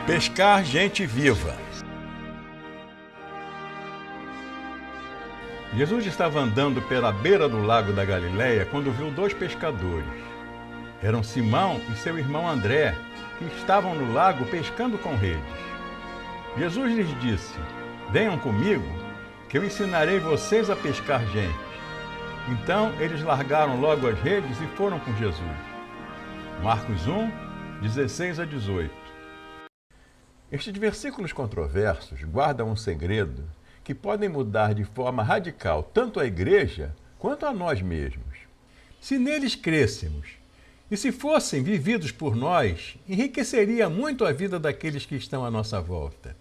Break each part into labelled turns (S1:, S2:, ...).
S1: Pescar gente viva. Jesus estava andando pela beira do lago da Galileia quando viu dois pescadores. Eram Simão e seu irmão André, que estavam no lago pescando com redes. Jesus lhes disse: "Venham comigo, que eu ensinarei vocês a pescar gente." Então eles largaram logo as redes e foram com Jesus. Marcos 1, 16 a 18. Estes versículos controversos guardam um segredo que podem mudar de forma radical tanto a igreja quanto a nós mesmos. Se neles crêssemos e se fossem vividos por nós, enriqueceria muito a vida daqueles que estão à nossa volta.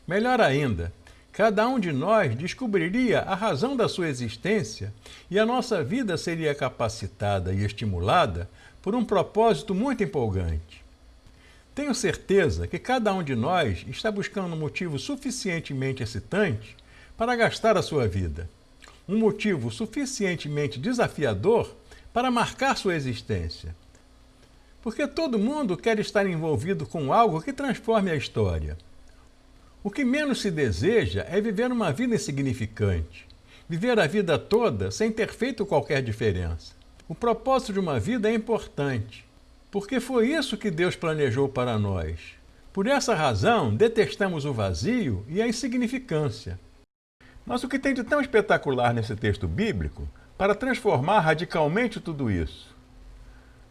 S1: Melhor ainda, cada um de nós descobriria a razão da sua existência e a nossa vida seria capacitada e estimulada por um propósito muito empolgante. Tenho certeza que cada um de nós está buscando um motivo suficientemente excitante para gastar a sua vida. Um motivo suficientemente desafiador para marcar sua existência. Porque todo mundo quer estar envolvido com algo que transforme a história. O que menos se deseja é viver uma vida insignificante. Viver a vida toda sem ter feito qualquer diferença. O propósito de uma vida é importante. Porque foi isso que Deus planejou para nós. Por essa razão, detestamos o vazio e a insignificância. Mas o que tem de tão espetacular nesse texto bíblico para transformar radicalmente tudo isso?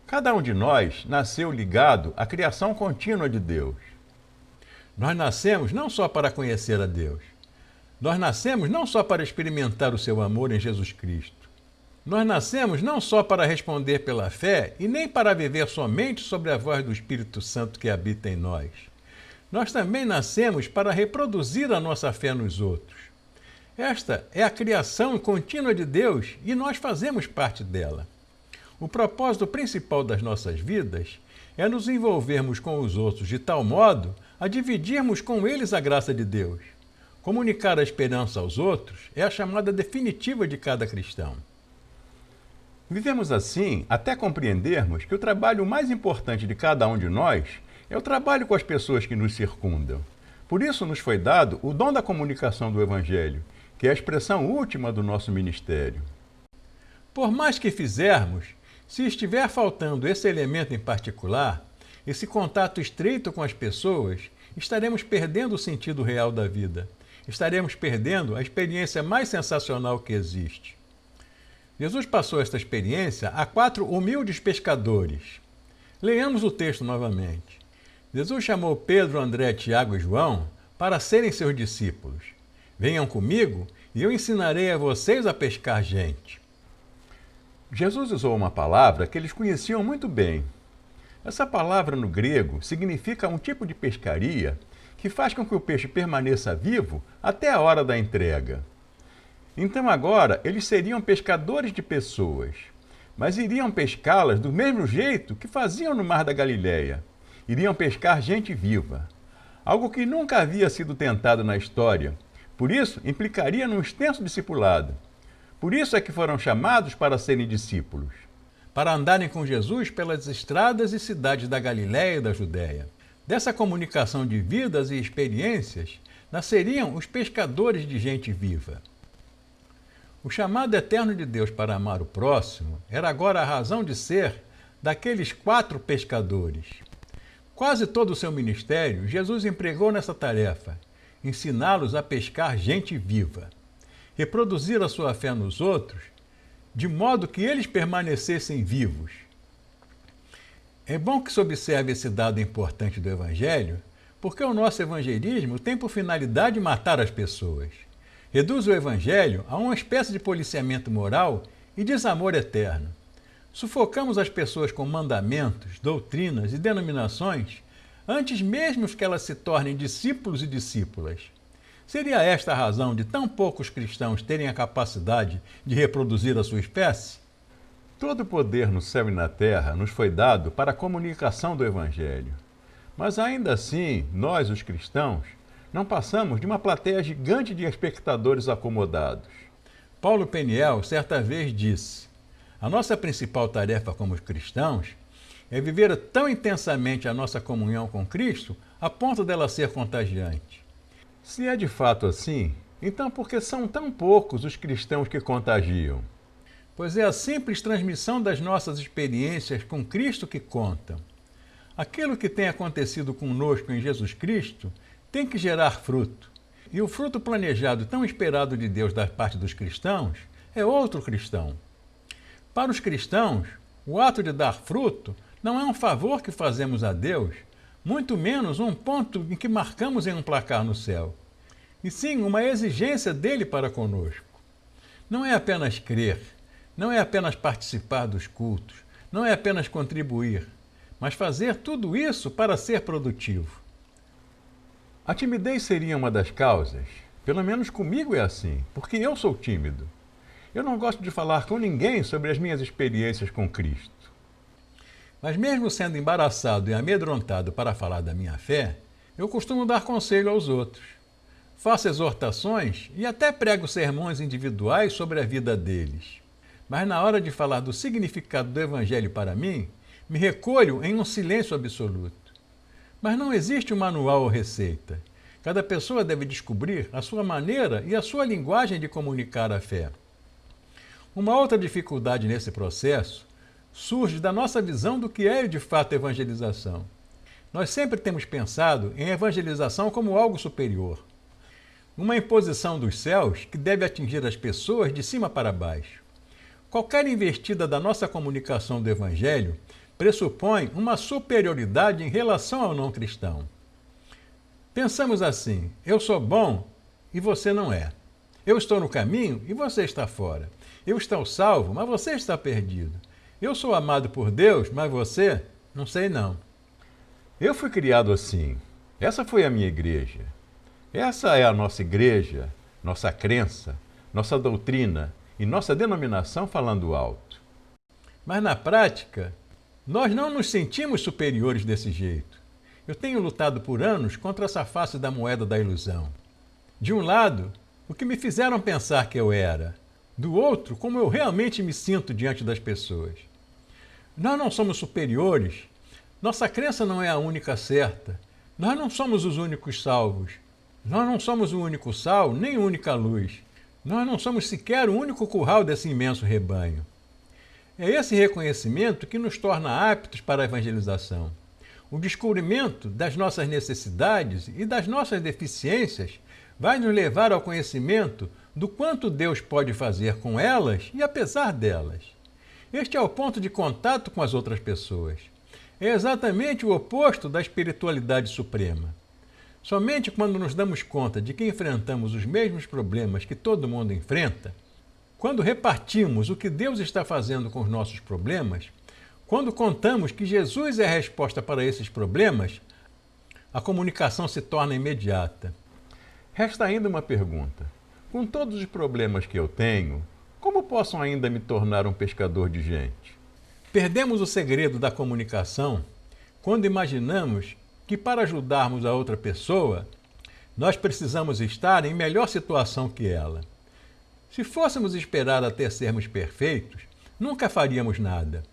S1: Cada um de nós nasceu ligado à criação contínua de Deus. Nós nascemos não só para conhecer a Deus. Nós nascemos não só para experimentar o seu amor em Jesus Cristo. Nós nascemos não só para responder pela fé e nem para viver somente sobre a voz do Espírito Santo que habita em nós. Nós também nascemos para reproduzir a nossa fé nos outros. Esta é a criação contínua de Deus e nós fazemos parte dela. O propósito principal das nossas vidas é nos envolvermos com os outros de tal modo a dividirmos com eles a graça de Deus. Comunicar a esperança aos outros é a chamada definitiva de cada cristão. Vivemos assim até compreendermos que o trabalho mais importante de cada um de nós é o trabalho com as pessoas que nos circundam. Por isso nos foi dado o dom da comunicação do Evangelho, que é a expressão última do nosso ministério. Por mais que fizermos, se estiver faltando esse elemento em particular, esse contato estreito com as pessoas, estaremos perdendo o sentido real da vida. Estaremos perdendo a experiência mais sensacional que existe. Jesus passou esta experiência a 4 humildes pescadores. Leamos o texto novamente. Jesus chamou Pedro, André, Tiago e João para serem seus discípulos. Venham comigo e eu ensinarei a vocês a pescar gente. Jesus usou uma palavra que eles conheciam muito bem. Essa palavra no grego significa um tipo de pescaria que faz com que o peixe permaneça vivo até a hora da entrega. Então agora eles seriam pescadores de pessoas, mas iriam pescá-las do mesmo jeito que faziam no Mar da Galileia. Iriam pescar gente viva, algo que nunca havia sido tentado na história. Por isso, implicaria num extenso discipulado. Por isso é que foram chamados para serem discípulos, para andarem com Jesus pelas estradas e cidades da Galileia e da Judéia. Dessa comunicação de vidas e experiências, nasceriam os pescadores de gente viva. O chamado eterno de Deus para amar o próximo era agora a razão de ser daqueles 4 pescadores. Quase todo o seu ministério, Jesus empregou nessa tarefa, ensiná-los a pescar gente viva, reproduzir a sua fé nos outros, de modo que eles permanecessem vivos. É bom que se observe esse dado importante do Evangelho, porque o nosso evangelismo tem por finalidade matar as pessoas. Reduz o Evangelho a uma espécie de policiamento moral e desamor eterno. Sufocamos as pessoas com mandamentos, doutrinas e denominações antes mesmo que elas se tornem discípulos e discípulas. Seria esta a razão de tão poucos cristãos terem a capacidade de reproduzir a sua espécie? Todo o poder no céu e na terra nos foi dado para a comunicação do Evangelho. Mas ainda assim, nós, os cristãos, não passamos de uma plateia gigante de espectadores acomodados. Paulo Peniel certa vez disse: a nossa principal tarefa como cristãos é viver tão intensamente a nossa comunhão com Cristo a ponto dela ser contagiante. Se é de fato assim, então por que são tão poucos os cristãos que contagiam? Pois é a simples transmissão das nossas experiências com Cristo que conta. Aquilo que tem acontecido conosco em Jesus Cristo tem que gerar fruto. E o fruto planejado, tão esperado de Deus da parte dos cristãos, é outro cristão. Para os cristãos, o ato de dar fruto não é um favor que fazemos a Deus, muito menos um ponto em que marcamos em um placar no céu, e sim uma exigência dele para conosco. Não é apenas crer, não é apenas participar dos cultos, não é apenas contribuir, mas fazer tudo isso para ser produtivo. A timidez seria uma das causas? Pelo menos comigo é assim, porque eu sou tímido. Eu não gosto de falar com ninguém sobre as minhas experiências com Cristo. Mas mesmo sendo embaraçado e amedrontado para falar da minha fé, eu costumo dar conselho aos outros. Faço exortações e até prego sermões individuais sobre a vida deles. Mas na hora de falar do significado do Evangelho para mim, me recolho em um silêncio absoluto. Mas não existe um manual ou receita. Cada pessoa deve descobrir a sua maneira e a sua linguagem de comunicar a fé. Uma outra dificuldade nesse processo surge da nossa visão do que é de fato evangelização. Nós sempre temos pensado em evangelização como algo superior, uma imposição dos céus que deve atingir as pessoas de cima para baixo. Qualquer investida da nossa comunicação do Evangelho pressupõe uma superioridade em relação ao não cristão. Pensamos assim: eu sou bom e você não é. Eu estou no caminho e você está fora. Eu estou salvo, mas você está perdido. Eu sou amado por Deus, mas você, não sei não. Eu fui criado assim. Essa foi a minha igreja. Essa é a nossa igreja, nossa crença, nossa doutrina e nossa denominação falando alto. Mas na prática, nós não nos sentimos superiores desse jeito. Eu tenho lutado por anos contra essa face da moeda da ilusão. De um lado, o que me fizeram pensar que eu era. Do outro, como eu realmente me sinto diante das pessoas. Nós não somos superiores. Nossa crença não é a única certa. Nós não somos os únicos salvos. Nós não somos o único sal, nem a única luz. Nós não somos sequer o único curral desse imenso rebanho. É esse reconhecimento que nos torna aptos para a evangelização. O descobrimento das nossas necessidades e das nossas deficiências vai nos levar ao conhecimento do quanto Deus pode fazer com elas e apesar delas. Este é o ponto de contato com as outras pessoas. É exatamente o oposto da espiritualidade suprema. Somente quando nos damos conta de que enfrentamos os mesmos problemas que todo mundo enfrenta, quando repartimos o que Deus está fazendo com os nossos problemas, quando contamos que Jesus é a resposta para esses problemas, a comunicação se torna imediata. Resta ainda uma pergunta. Com todos os problemas que eu tenho, como posso ainda me tornar um pescador de gente? Perdemos o segredo da comunicação quando imaginamos que para ajudarmos a outra pessoa, nós precisamos estar em melhor situação que ela. Se fôssemos esperar até sermos perfeitos, nunca faríamos nada.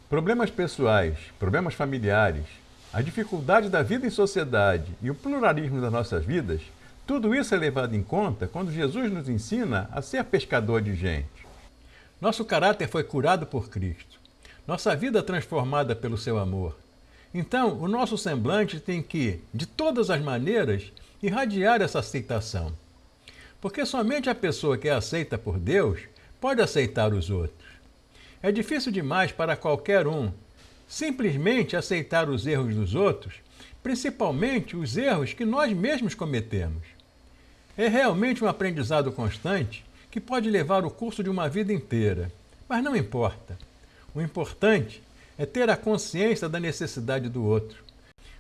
S1: Problemas pessoais, problemas familiares, a dificuldade da vida em sociedade e o pluralismo das nossas vidas, tudo isso é levado em conta quando Jesus nos ensina a ser pescador de gente. Nosso caráter foi curado por Cristo. Nossa vida transformada pelo seu amor. Então, o nosso semblante tem que, de todas as maneiras, irradiar essa aceitação. Porque somente a pessoa que é aceita por Deus pode aceitar os outros. É difícil demais para qualquer um simplesmente aceitar os erros dos outros, principalmente os erros que nós mesmos cometemos. É realmente um aprendizado constante que pode levar o curso de uma vida inteira, mas não importa. O importante é ter a consciência da necessidade do outro.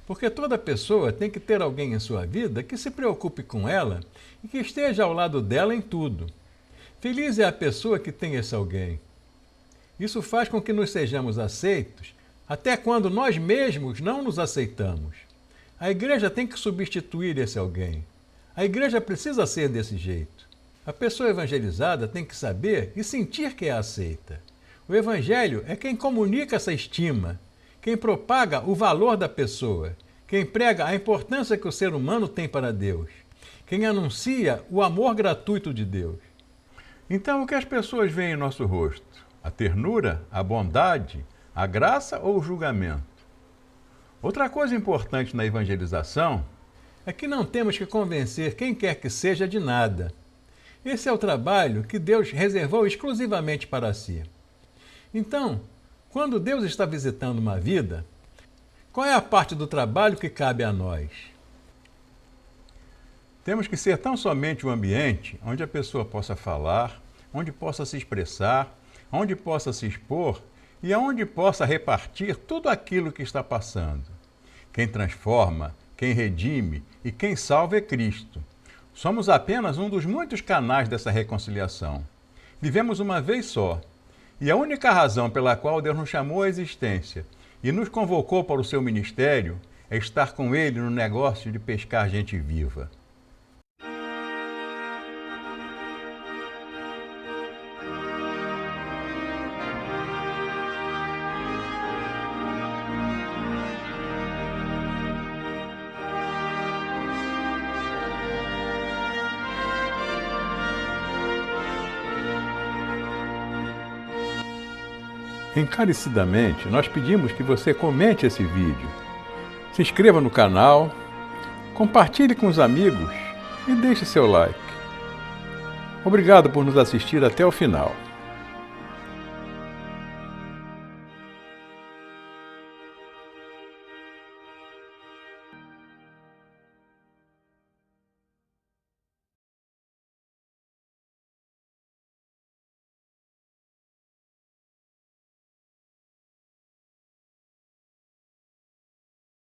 S1: Porque toda pessoa tem que ter alguém em sua vida que se preocupe com ela e que esteja ao lado dela em tudo. Feliz é a pessoa que tem esse alguém. Isso faz com que nos sejamos aceitos, até quando nós mesmos não nos aceitamos. A igreja tem que substituir esse alguém. A igreja precisa ser desse jeito. A pessoa evangelizada tem que saber e sentir que é aceita. O Evangelho é quem comunica essa estima quem propaga o valor da pessoa, quem prega a importância que o ser humano tem para Deus, quem anuncia o amor gratuito de Deus. Então, o que as pessoas veem em nosso rosto? A ternura, a bondade, a graça ou o julgamento? Outra coisa importante na evangelização é que não temos que convencer quem quer que seja de nada. Esse é o trabalho que Deus reservou exclusivamente para si. Então, quando Deus está visitando uma vida, qual é a parte do trabalho que cabe a nós? Temos que ser tão somente um ambiente onde a pessoa possa falar, onde possa se expressar, onde possa se expor e onde possa repartir tudo aquilo que está passando. Quem transforma, quem redime e quem salva é Cristo. Somos apenas um dos muitos canais dessa reconciliação. Vivemos uma vez só. E a única razão pela qual Deus nos chamou à existência e nos convocou para o seu ministério é estar com Ele no negócio de pescar gente viva. Encarecidamente, nós pedimos que você comente esse vídeo, se inscreva no canal, compartilhe com os amigos e deixe seu like. Obrigado por nos assistir até o final.